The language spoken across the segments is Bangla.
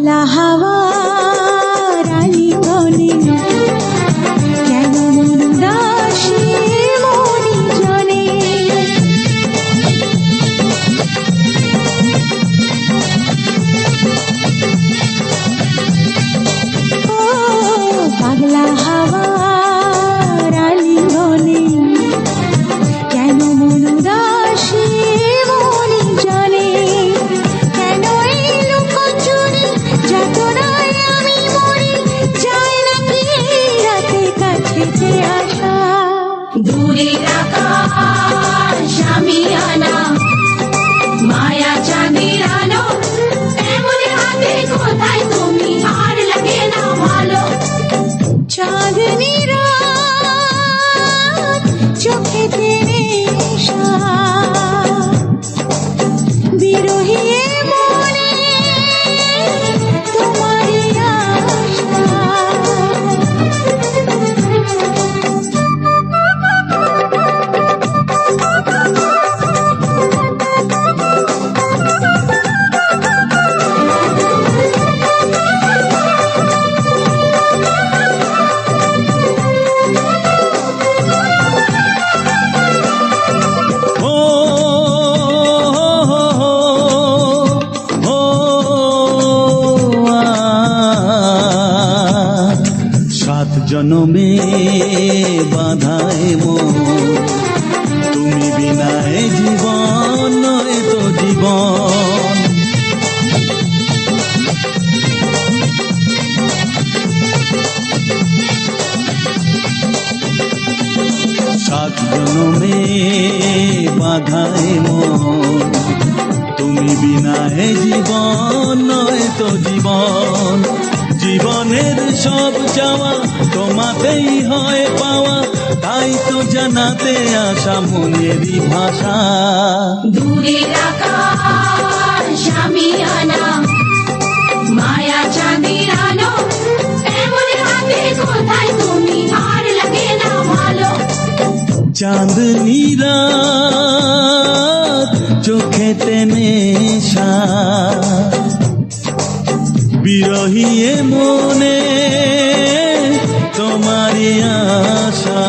পাগলা হাওয়ার আলিঙ্গনে কেন মন উদাসী মনি জনে। ও পাগলা হাওয়ার আলিঙ্গনে কেন মন উদাসী মনি জনে। কেন এই লুকোচুরি যাতনায় আমি মরি, চাই নাকি এই রাতে কাছেতে আসা। দূরের আকাশ আমি আনা, মায়া চাঁদের আলো, এমন হাতে কোথায় তুমি আর লাগে না ভালো। চাঁদনি রাত চোখেতে নেশা, বিরহী এ মনে তোমারই আশা। সাত জনমে বাধায় মন, তুমি বিনায় জীবন নয় তো জীবন। সাত জনমে বাধায় মন, তুমি বিনায় জীবন নয় তো জীবন। জীবনের সব চাওয়া তোমাতেই হয় পাওয়া, তাই তো জানাতে আসা মনেরই ভাষা। দূরের আকাশ আমি আনা, মায়া চাঁদের আলো, এমন হাতে কোথায় তুমি আর লাগে না ভালো। চাঁদনি রাত চোখেতে নেশা, বিরহী এ মনে তোমারই আশা।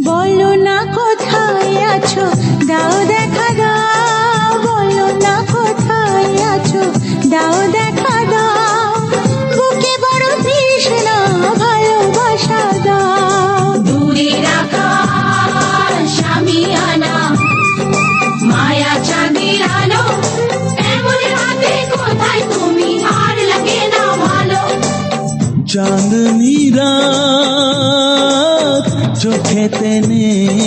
বলো না কোথায় আছো, দাও দেখা দাও। বলো না কোথায় আছো, দাও দেখা দাও। বুকে বড় তৃষ্ণা, ভালোবাসা দাও। দূরের আকাশ আমি আনা, মায়া চাঁদের আলো, এমন হাতে কোথায় তুমি আর লাগে না ভালো। চাঁদনি রাত চোখেতে নেশা।